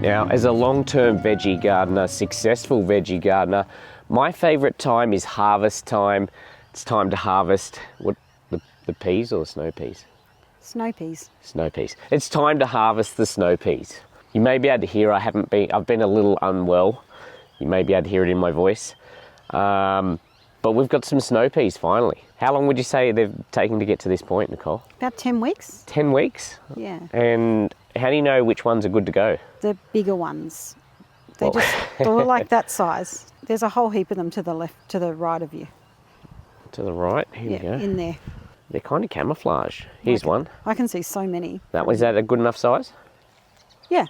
Now, as a long-term veggie gardener, successful veggie gardener, my favourite time is harvest time. It's time to harvest, the peas or the snow peas? Snow peas. Snow peas. It's time to harvest the snow peas. You may be able to hear I've been a little unwell. You may be able to hear it in my voice. But we've got some snow peas finally. How long would you say they've taken to get to this point, Nicole? About 10 weeks. 10 weeks? Yeah. And how do you know which ones are good to go? The bigger ones. They're like that size. There's a whole heap of them to the left, to the right of you. To the right? Here we go. In there. They're kind of camouflage. Here's one. I can see so many. Is that a good enough size? Yeah.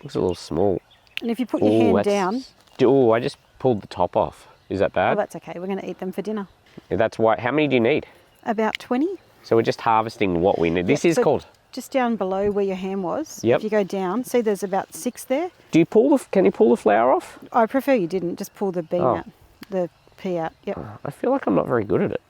Looks a little small. And if you put your hand down... Oh, I just pulled the top off. Is that bad? Oh, that's okay. We're going to eat them for dinner. Yeah, that's why. How many do you need? About 20. So we're just harvesting what we need. This is called... Just down below where your hand was. Yep. If you go down, see there's about 6 there. Can you pull the flower off? I prefer you didn't. Just pull the bean out. The pea out. Yep. I feel like I'm not very good at it.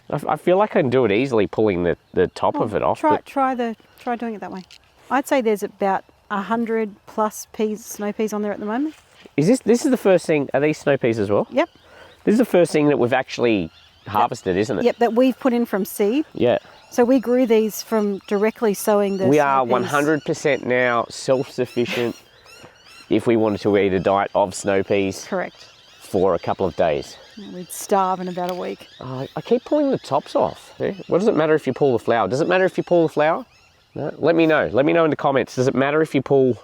I feel like I can do it easily, pulling the top of it off. Try doing it that way. I'd say there's about 100 plus snow peas on there at the moment. This is the first thing? Are these snow peas as well? Yep. This is the first thing that we've actually harvested, isn't it? Yep, that we've put in from seed. Yeah. So we grew these from directly sowing the. We are 100% now self-sufficient if we wanted to eat a diet of snow peas. Correct. For a couple of days. We'd starve in about a week. I keep pulling the tops off. Yeah? What does it matter if you pull the flower? Does it matter if you pull the flower? No? Let me know. Let me know in the comments. Does it matter if you pull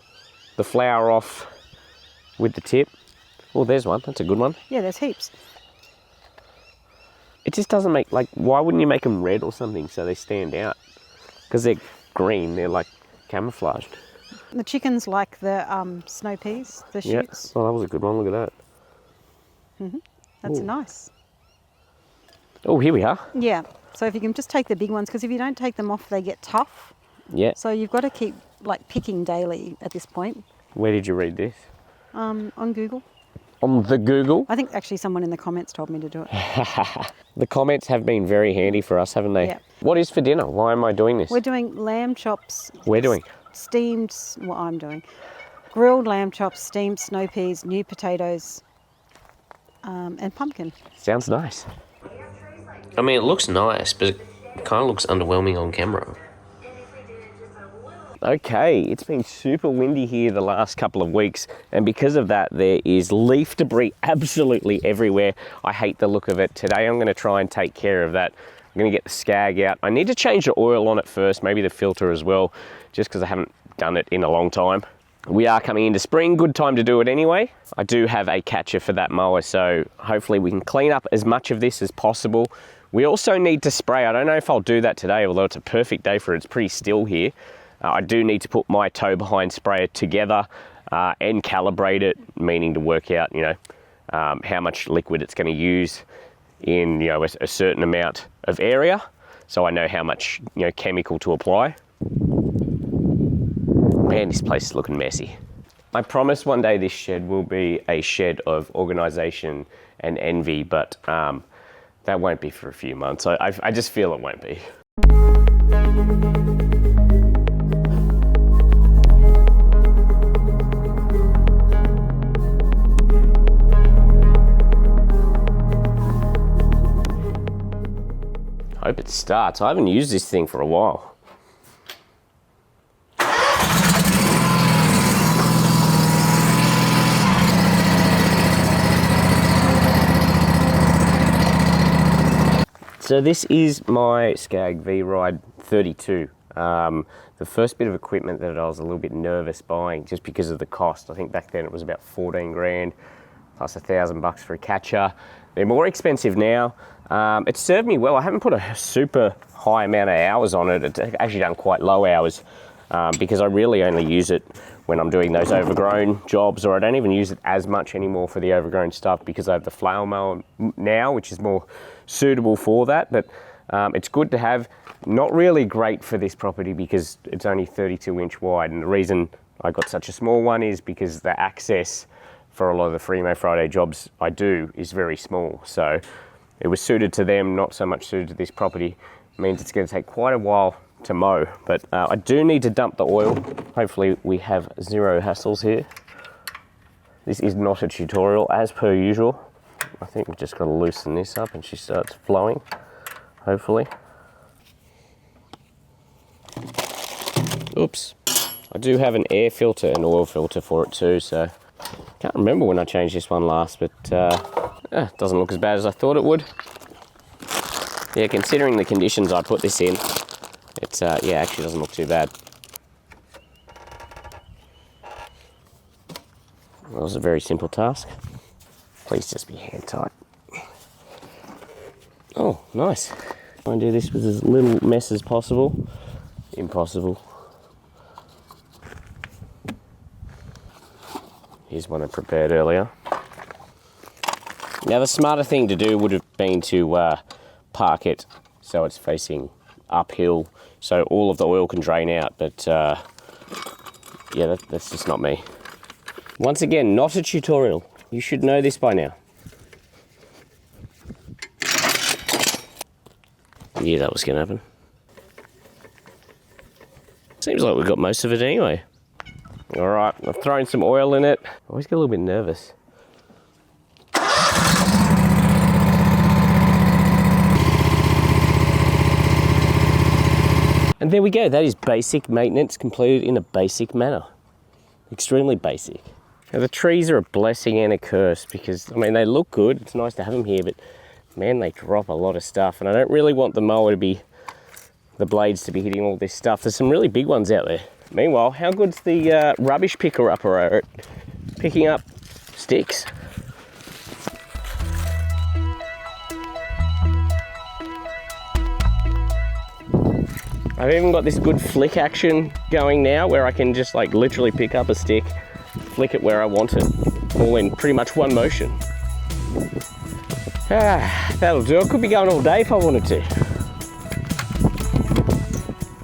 the flower off with the tip? Oh, there's one. That's a good one. Yeah, there's heaps. It just doesn't make, why wouldn't you make them red or something so they stand out? Because they're green, they're like camouflaged. The chickens like the snow peas, the shoots. Yeah. Oh, that was a good one. Look at that. Mm-hmm. That's nice. Oh, here we are. Yeah. So if you can just take the big ones, because if you don't take them off, they get tough. Yeah. So you've got to keep picking daily at this point. Where did you read this? On Google. On the Google? I think actually someone in the comments told me to do it. The comments have been very handy for us, haven't they? Yeah. What is for dinner? Why am I doing this? We're doing lamb chops. We're doing? Steamed, what I'm doing. Grilled lamb chops, steamed snow peas, new potatoes, and pumpkin. Sounds nice. I mean, it looks nice, but it kind of looks underwhelming on camera. Okay, it's been super windy here the last couple of weeks, and because of that, there is leaf debris absolutely everywhere. I hate the look of it. Today, I'm going to try and take care of that. I'm going to get the SCAG out. I need to change the oil on it first, maybe the filter as well, just because I haven't done it in a long time. We are coming into spring, good time to do it anyway. I do have a catcher for that mower, so hopefully we can clean up as much of this as possible. We also need to spray. I don't know if I'll do that today, although it's a perfect day for it. It's pretty still here. I do need to put my tow behind sprayer together and calibrate it, meaning to work out, how much liquid it's going to use in, a certain amount of area, so I know how much, chemical to apply. Man, this place is looking messy. I promise one day this shed will be a shed of organisation and envy, but that won't be for a few months. I just feel it won't be. Hope it starts. I haven't used this thing for a while. So this is my SCAG V-ride 32. The first bit of equipment that I was a little bit nervous buying just because of the cost. I think back then it was about 14 grand plus $1,000 for a catcher. They're more expensive now. It's served me well. I haven't put a super high amount of hours on it. It's actually done quite low hours because I really only use it when I'm doing those overgrown jobs, or I don't even use it as much anymore for the overgrown stuff because I have the flail mower now, which is more suitable for that. But it's good to have. Not really great for this property because it's only 32-inch wide, and the reason I got such a small one is because the access for a lot of the Free-Mo Friday jobs I do is very small. So it was suited to them, not so much suited to this property. It means it's going to take quite a while to mow, but I do need to dump the oil. Hopefully we have zero hassles here. This is not a tutorial as per usual. I think we've just got to loosen this up and she starts flowing, hopefully. Oops. I do have an air filter and oil filter for it too, so can't remember when I changed this one last, but it doesn't look as bad as I thought it would. Yeah, considering the conditions I put this in, it's yeah, actually doesn't look too bad. That was a very simple task. Please just be hand tight. Oh, nice. Try and do this with as little mess as possible. Impossible. Here's one I prepared earlier. Now the smarter thing to do would have been to park it so it's facing uphill so all of the oil can drain out, but yeah, that's just not me. Once again, not a tutorial. You should know this by now. Yeah, that was gonna happen. Seems like we've got most of it anyway. All right, I've thrown some oil in it. I always get a little bit nervous. And there we go. That is basic maintenance completed in a basic manner. Extremely basic. Now the trees are a blessing and a curse because, I mean, they look good. It's nice to have them here, but man, they drop a lot of stuff. And I don't really want the mower to be, the blades to be hitting all this stuff. There's some really big ones out there. Meanwhile, how good's the rubbish picker-upper at picking up sticks? I've even got this good flick action going now where I can just like literally pick up a stick, flick it where I want it, all in pretty much one motion. That'll do. I could be going all day if I wanted to.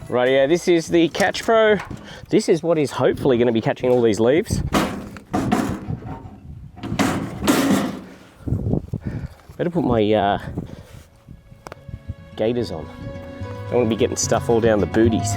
Right, yeah, this is the Catch Pro. This is what is hopefully going to be catching all these leaves. Better put my gaiters on. I don't want to be getting stuff all down the booties.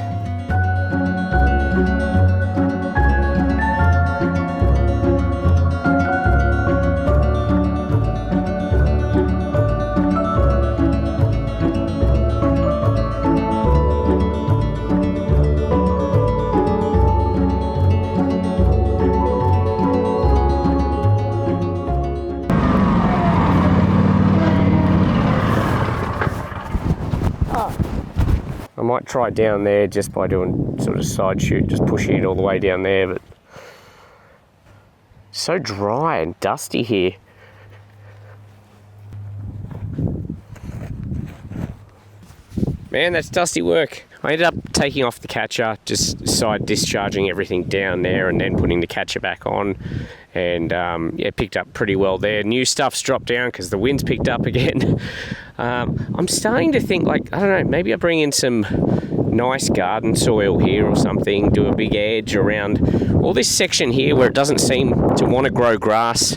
I might try down there just by doing sort of side shoot, just pushing it all the way down there, but it's so dry and dusty here. Man, that's dusty work. I ended up taking off the catcher, just side discharging everything down there and then putting the catcher back on. And yeah, picked up pretty well there. New stuff's dropped down because the wind's picked up again. I'm starting to think like, I don't know, maybe I bring in some nice garden soil here or something, do a big edge around all this section here where it doesn't seem to want to grow grass.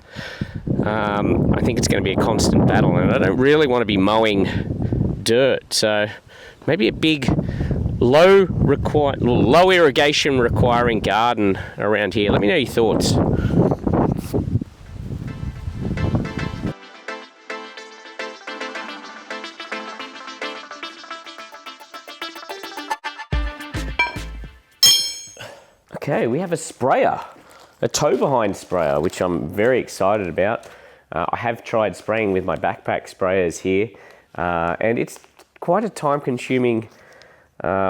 I think it's going to be a constant battle and I don't really want to be mowing dirt. So maybe a big low irrigation requiring garden around here. Let me know your thoughts. Okay, we have a sprayer, a tow behind sprayer, which I'm very excited about. I have tried spraying with my backpack sprayers here, and it's quite a time-consuming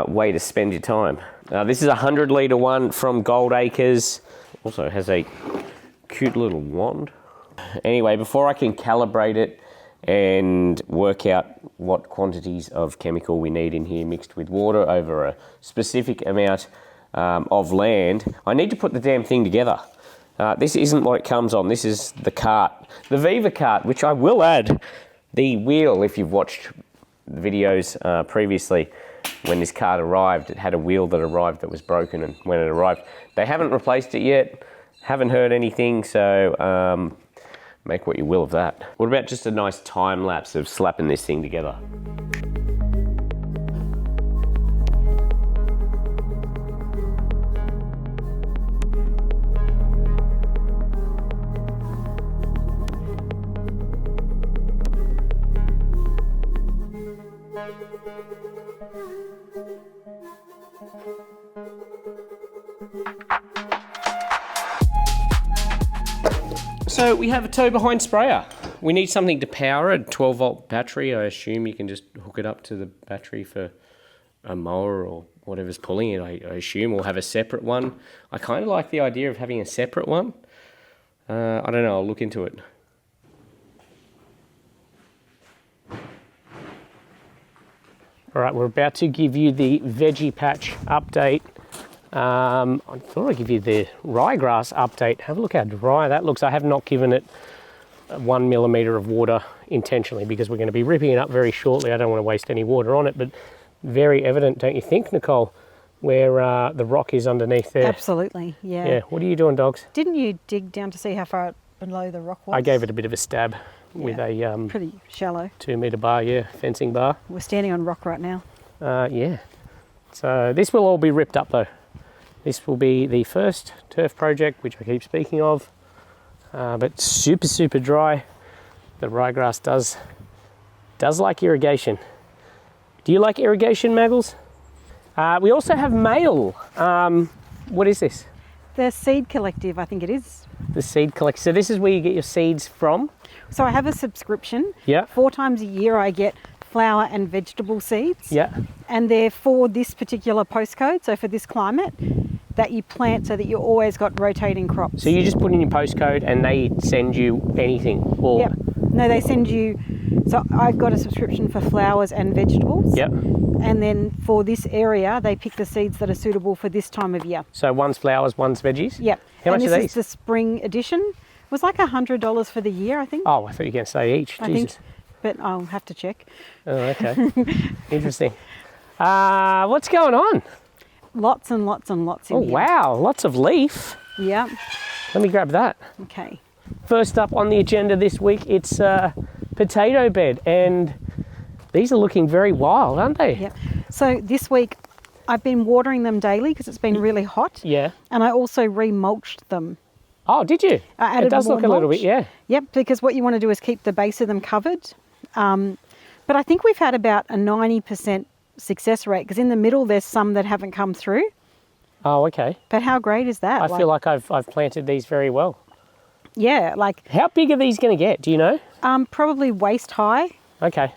way to spend your time. This is a 100-litre one from Gold Acres. Also has a cute little wand. Anyway, before I can calibrate it and work out what quantities of chemical we need in here mixed with water over a specific amount of land, I need to put the damn thing together. This isn't what it comes on, this is the cart. The Viva cart, which I will add the wheel, if you've watched the videos previously, when this cart arrived, it had a wheel that arrived that was broken, and when it arrived, they haven't replaced it yet, haven't heard anything, so make what you will of that. What about just a nice time lapse of slapping this thing together? So we have a tow behind sprayer. We need something to power a 12-volt battery. I assume you can just hook it up to the battery for a mower or whatever's pulling it. I assume we'll have a separate one. I kind of like the idea of having a separate one. I don't know, I'll look into it. All right, we're about to give you the veggie patch update. I thought I'd give you the ryegrass update. Have a look how dry that looks. I have not given it 1 millimetre of water intentionally because we're going to be ripping it up very shortly. I don't want to waste any water on it, but very evident, don't you think, Nicole, where the rock is underneath there? Absolutely, yeah. Yeah, what are you doing, dogs? Didn't you dig down to see how far below the rock was? I gave it a bit of a stab with a pretty shallow 2 metre bar, fencing bar. We're standing on rock right now. Yeah. So this will all be ripped up though. This will be the first turf project, which I keep speaking of, but super, super dry. The ryegrass does like irrigation. Do you like irrigation, Maggles? We also have mail. What is this? The Seed Collective, I think it is. The Seed Collective. So this is where you get your seeds from? So I have a subscription. Yeah. 4 times a year I get flower and vegetable seeds. Yeah. And they're for this particular postcode, so for this climate, that you plant so that you always got rotating crops. So you just put in your postcode and they send you anything? Or... Yep. No, they send you... So I've got a subscription for flowers and vegetables. Yep. And then for this area, they pick the seeds that are suitable for this time of year. So one's flowers, one's veggies? Yep. How much are these? And this is the spring edition. It was like $100 for the year, I think. Oh, I thought you were going to say each. I Jesus. think, but I'll have to check. Oh, okay. Interesting. What's going on? Lots and lots and lots in Oh, here. wow. Lots of leaf. Yep. Let me grab that. Okay. First up on the agenda this week, it's potato bed. And these are looking very wild, aren't they? Yep. So this week, I've been watering them daily because it's been really hot. Yeah. And I also remulched them. Oh, did you? I added it does more look a little mulch. bit, yeah. Yep, because what you want to do is keep the base of them covered. But I think we've had about a 90% success rate because in the middle there's some that haven't come through. Oh, okay. But how great is that? I feel like I've planted these very well. Yeah, like... How big are these going to get? Do you know? Probably waist high. Okay.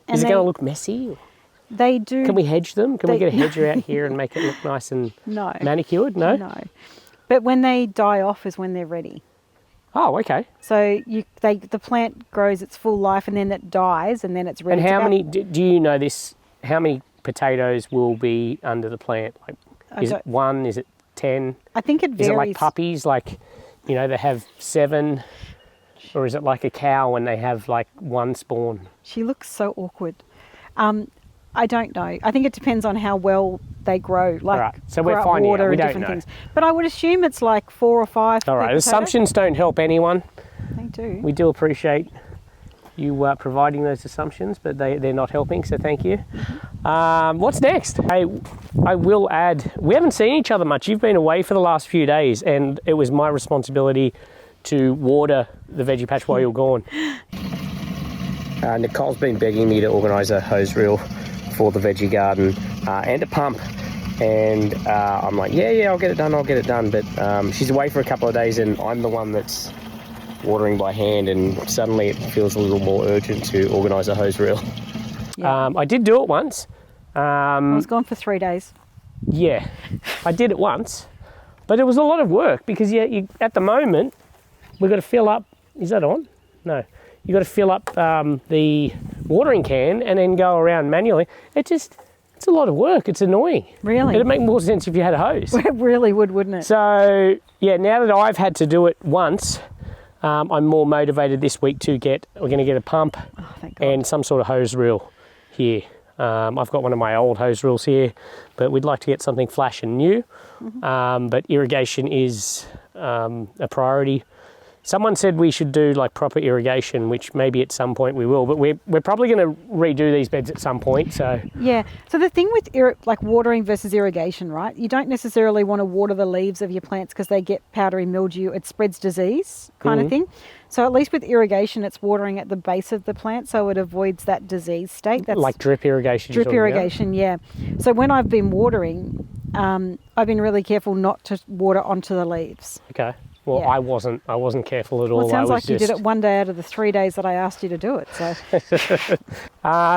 And Is it going to look messy? They do... Can we hedge them? Can we get a hedger out here and make it look nice and No. manicured? No? No. But when they die off is when they're ready. Oh, okay. So the plant grows its full life and then it dies and then it's ready. And how many, do you know this, how many potatoes will be under the plant? Like, is it 1? Is it 10? I think it varies. Is it like puppies, like, you know, they have 7? Or is it like a cow when they have like 1 spawn? She looks so awkward. I don't know. I think it depends on how well they grow. Like, right. So we're finding water out. We and don't different know. things. But I would assume it's like 4 or 5. All right. per potato. Assumptions don't help anyone. They do. We do appreciate you providing those assumptions, but they're not helping, so thank you. What's next? I will add, we haven't seen each other much. You've been away for the last few days, and it was my responsibility to water the veggie patch while you were gone. Nicole's been begging me to organise a hose reel for the veggie garden and a pump. And I'm like, yeah, I'll get it done. But she's away for a couple of days and I'm the one that's watering by hand, and suddenly it feels a little more urgent to organise a hose reel. Yeah. I did do it once. I was gone for 3 days. Yeah, I did it once, but it was a lot of work because you at the moment, we've got to fill up, is that on? No. You've got to fill up the watering can and then go around manually. It's a lot of work. It's annoying. Really? It'd make more sense if you had a hose. It really would, wouldn't it? So, yeah, now that I've had to do it once, I'm more motivated this week we're going to get a pump thank God. and some sort of hose reel here. I've got one of my old hose reels here, but we'd like to get something flash and new. Mm-hmm. But irrigation is a priority. Someone said we should do like proper irrigation, which maybe at some point we will, but we're probably going to redo these beds at some point. So yeah. So the thing with like watering versus irrigation, right? You don't necessarily want to water the leaves of your plants because they get powdery mildew. It spreads disease kind of thing. So at least with irrigation, it's watering at the base of the plant, so it avoids that disease state. That's like drip irrigation. Drip irrigation, yeah. So when I've been watering, I've been really careful not to water onto the leaves. Okay. Well, Yeah. I wasn't careful at all. Well, it sounds I like was you did just- it one day out of the 3 days that I asked you to do it. So,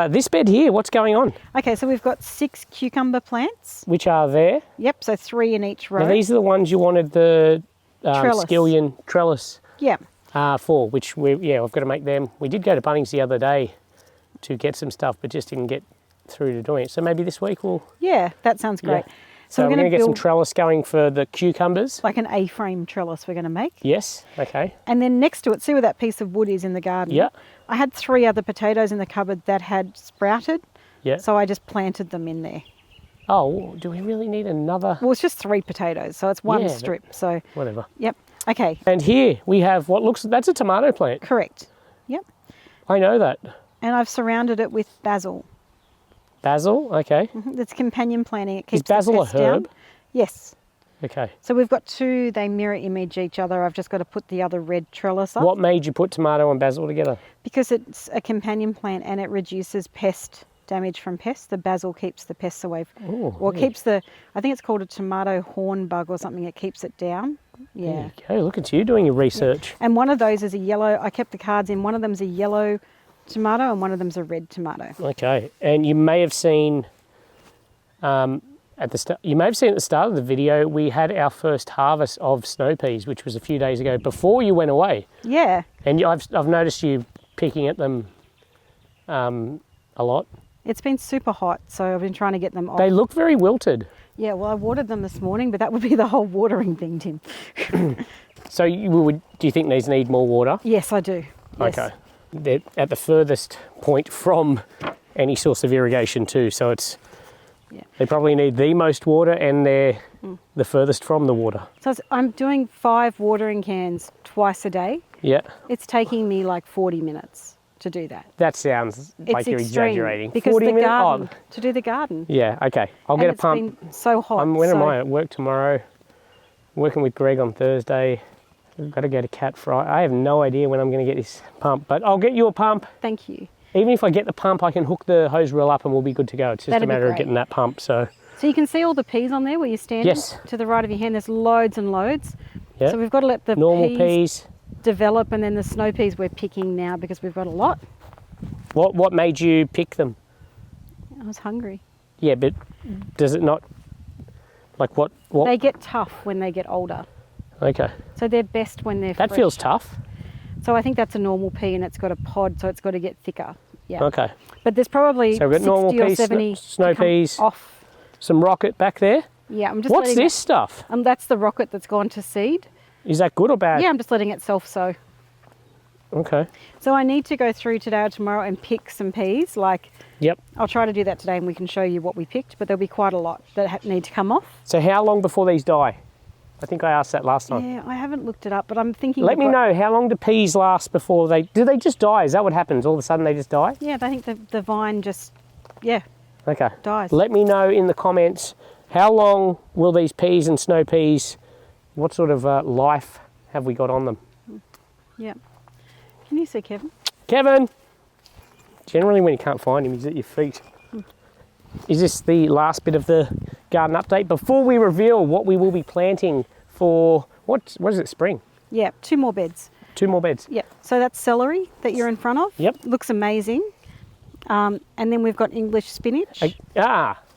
This bed here, what's going on? okay, so we've got 6 cucumber plants. Which are there? Yep, so 3 in each row. Now these are the ones you wanted the Trellis. skillion trellis Yeah. for, which we've got to make them. We did go to Bunnings the other day to get some stuff, but just didn't get through to doing it. So maybe this week we'll... Yeah, that sounds great. Yeah. So So we're going to get some build trellis going for the cucumbers. like an A-frame trellis we're going to make. Yes, okay. And then next to it, see where that piece of wood is in the garden? Yeah. I had 3 other potatoes in the cupboard that had sprouted, Yeah. so I just planted them in there. Oh, do we really need another? Well, it's just 3 potatoes, so it's one Yeah, but- strip. So, Whatever. yep. Okay, And here we have that's a tomato plant. correct. Yep. I know that. And I've surrounded it with basil. Basil, okay. It's companion planting. It keeps Is basil the a pest down. herb? Yes. Okay. So we've got 2, they mirror image each other. I've just got to put the other red trellis up. What made you put tomato and basil together? Because it's a companion plant and it reduces pest damage from pests. The basil keeps the pests away. Ooh, Or it yeah. keeps I think it's called a tomato horn bug or something. It keeps it down. Yeah. There you go. Look at you doing your research. And one of those is a yellow, I kept the cards in, one of them's a yellow tomato and one of them's a red tomato. Okay. And you may have seen at the start of the video, we had our first harvest of snow peas, which was a few days ago before you went away. Yeah. And I've noticed you picking at them a lot. It's been super hot, so I've been trying to get them off. They look very wilted. Yeah, well, I watered them this morning, but that would be the whole watering thing, Tim. So do you think these need more water? Yes, I do. Yes. Okay. They're at the furthest point from any source of irrigation too, so they probably need the most water and they're the furthest from the water. So I'm doing 5 watering cans twice a day. Yeah, It's taking me like 40 minutes to do that. that sounds It's like you're extreme exaggerating. because 40 the minutes? garden, Oh, to do the garden. yeah, okay. I'll And get a it's pump. been so hot. When am so- I at work tomorrow? Working with Greg on Thursday. I've got to go to Cat Friday. I have no idea when I'm going to get this pump, but I'll get you a pump. Thank you. Even if I get the pump, I can hook the hose reel up and we'll be good to go. It's just That'd a be matter of great. getting that pump. So, So you can see all the peas on there where you're standing? Yes. To the right of your hand, there's loads and loads. yeah, So we've got to let the normal peas peas. develop, and then the snow peas we're picking now because we've got a lot. What made you pick them? I was hungry. Yeah, but does it not, like what? They get tough when they get older. Okay, So they're best when they're that fresh. feels tough. So I think that's a normal pea and it's got a pod, so it's got to get thicker. Yeah. Okay, But there's probably So we've got 60 normal or peas, 70 snow to come peas. off. some rocket back there. Yeah, I'm just What's letting this stuff? That's the rocket that's gone to seed. Is that good or bad? Yeah, I'm just letting it self-sow. Okay. So I need to go through today or tomorrow and pick some peas. Like, Yep. I'll try to do that today and we can show you what we picked, but there'll be quite a lot that need to come off. So how long before these die? I think I asked that last time. Yeah, I haven't looked it up, but I'm thinking... Let we've me got- know, how long do peas last before do they just die? Is that what happens? All of a sudden they just die? Yeah, I think the vine just, yeah, Okay. dies. Let me know in the comments, how long will these peas and snow peas, what sort of life have we got on them? Yeah. Can you see Kevin? Kevin! Generally when you can't find him, he's at your feet. Is this the last bit of the garden update? Before we reveal what we will be planting for, what is it, spring? Yeah, 2 more beds. 2 more beds. Yep. So that's celery that you're in front of. Yep. Looks amazing. And then we've got English spinach.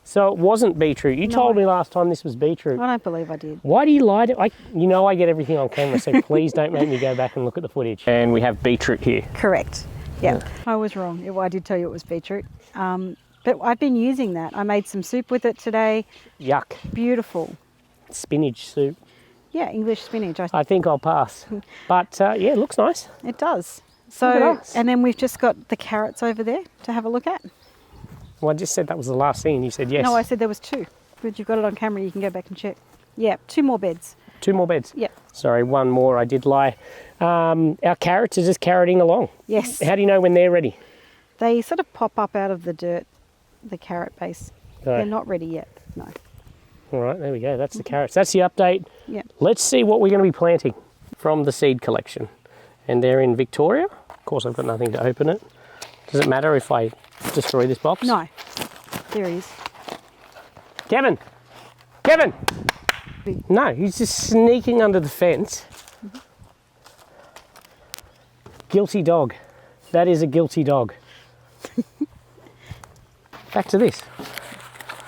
So it wasn't beetroot. You No. told me last time this was beetroot. I don't believe I did. Why do you lie to you know I get everything on camera, so please don't make me go back and look at the footage. And we have beetroot here. Correct. Yeah. I was wrong. I did tell you it was beetroot. But I've been using that. I made some soup with it today. Yuck. Beautiful. Spinach soup. Yeah, English spinach. I think I'll pass. But yeah, it looks nice. It does. Look So, at us. and then we've just got the carrots over there to have a look at. Well, I just said that was the last thing and you said yes. No, I said there was 2. But you've got it on camera. You can go back and check. Yeah, 2 more beds. 2 more beds. Yep. Sorry, 1 more. I did lie. Our carrots are just carroting along. Yes. How do you know when they're ready? They sort of pop up out of the dirt, the carrot base. Right. They're not ready yet. No. All right, there we go. That's the carrots. That's the update. Yeah. Let's see what we're going to be planting from the seed collection. And they're in Victoria. Of course, I've got nothing to open it. Does it matter if I destroy this box? No. There he is. Kevin! Kevin! No, he's just sneaking under the fence. Guilty dog. That is a guilty dog. Back to this.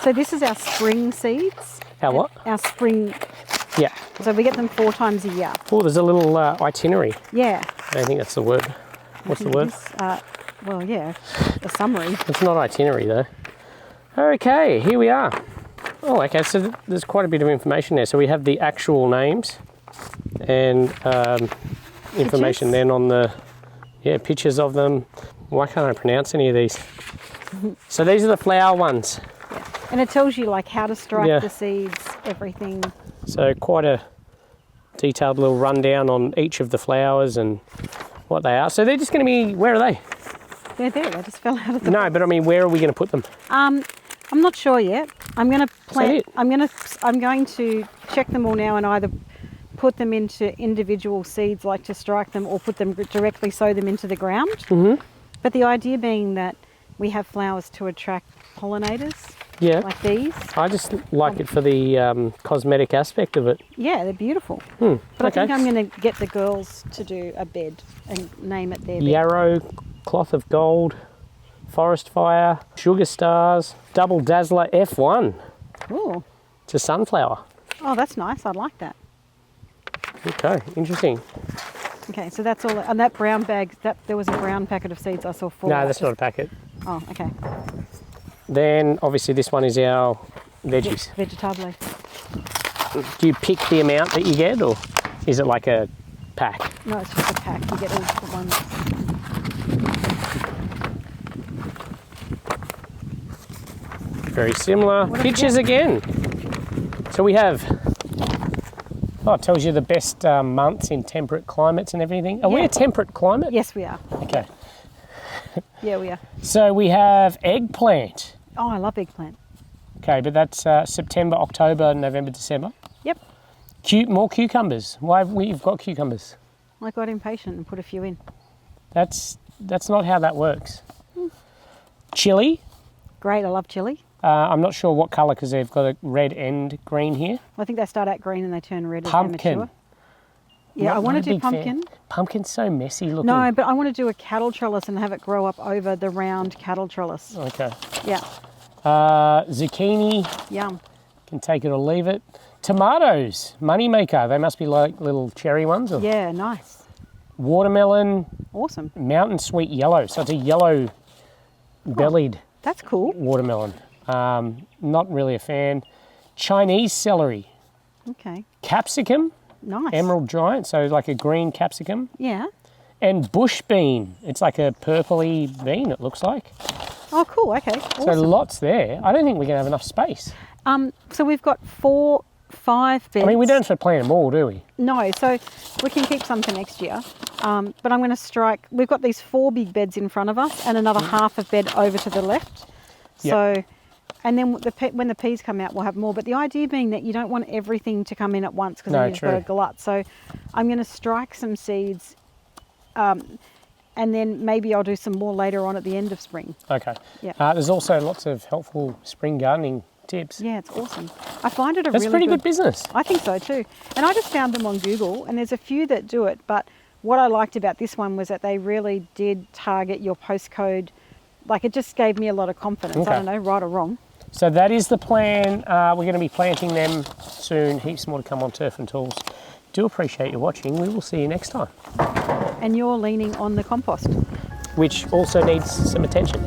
So this is our spring seeds. Our what? Our spring. Yeah. So we get them 4 times a year. Oh, there's a little itinerary. Yeah. I don't think that's the word. What's the word? Well, yeah, a summary. It's not itinerary though. Okay, here we are. Oh, okay, so there's quite a bit of information there. So we have the actual names and information then on the, pictures of them. Why can't I pronounce any of these? So these are the flower ones. Yeah. And it tells you like how to strike the seeds, everything. So quite a detailed little rundown on each of the flowers and what they are. So they're just going to be, where are they? They're there, they just fell out of the No, but I mean, where are we going to put them? I'm not sure yet. I'm going to plant. Is that it? I'm going to check them all now and either put them into individual seeds, like to strike them, or put them directly, sow them into the ground. Mm-hmm. But the idea being that we have flowers to attract pollinators, Yeah. like these. I just like it for the cosmetic aspect of it. Yeah, they're beautiful. But I think I'm going to get the girls to do a bed and name it their bed. Yarrow, cloth of gold, forest fire, sugar stars, double dazzler F1. Ooh. It's a sunflower. Oh, that's nice. I like that. Okay, interesting. Okay, so that's all. And that brown bag, there was a brown packet of seeds I saw 4. No, that's not a packet. Oh, okay. Then obviously this one is our veggies. Vegetable. Do you pick the amount that you get, or is it like a pack? No, it's just a pack. You get all the ones. Very similar. What have Pictures you again. So we have, it tells you the best months in temperate climates and everything. Are we a temperate climate? Yes, we are. Okay. Yeah, we are. So we have eggplant. Oh, I love eggplant. Okay, but that's September, October, November, December. Yep. More cucumbers. Why have we've got cucumbers? I got impatient and put a few in. That's not how that works. Chili. Great, I love chili. I'm not sure what colour because they've got a red and green here. I think they start out green and they turn red as they Pumpkin. mature. Yeah, I Not want a to do big fan. pumpkin. Pumpkin's so messy looking. No, but I want to do a cattle trellis and have it grow up over the round cattle trellis. Okay. Yeah, Zucchini. yum. Can take it or leave it. Tomatoes. Money maker. They must be like little cherry ones. Or Yeah, nice. Watermelon. Awesome. Mountain sweet yellow. So it's a yellow bellied That's cool. watermelon. Not really a fan. Chinese celery. Okay, Capsicum. nice. Emerald giant. So like a green capsicum. Yeah. And bush bean. It's like a purpley bean, it looks like. Oh, cool. Okay. So Awesome. lots there. I don't think we're going to have enough space. So we've got 5 beds. I mean, we don't have to plant them all, do we? No, so we can keep some for next year. But I'm going to strike. We've got these 4 big beds in front of us, and another half a bed over to the left. Yep. So, and then when the peas come out, we'll have more. But the idea being that you don't want everything to come in at once because No, then you've got a true. glut. So, I'm going to strike some seeds, and then maybe I'll do some more later on at the end of spring. Okay. Yeah. There's also lots of helpful spring gardening tips. Yeah, it's awesome. I find it a That's really pretty good business. I think so too. And I just found them on Google, and there's a few that do it. But what I liked about this one was that they really did target your postcode. Like, it just gave me a lot of confidence. Okay. I don't know, right or wrong. So that is the plan. We're going to be planting them soon. Heaps more to come on Turf and Tools. Do appreciate you watching. We will see you next time. And you're leaning on the compost. Which also needs some attention.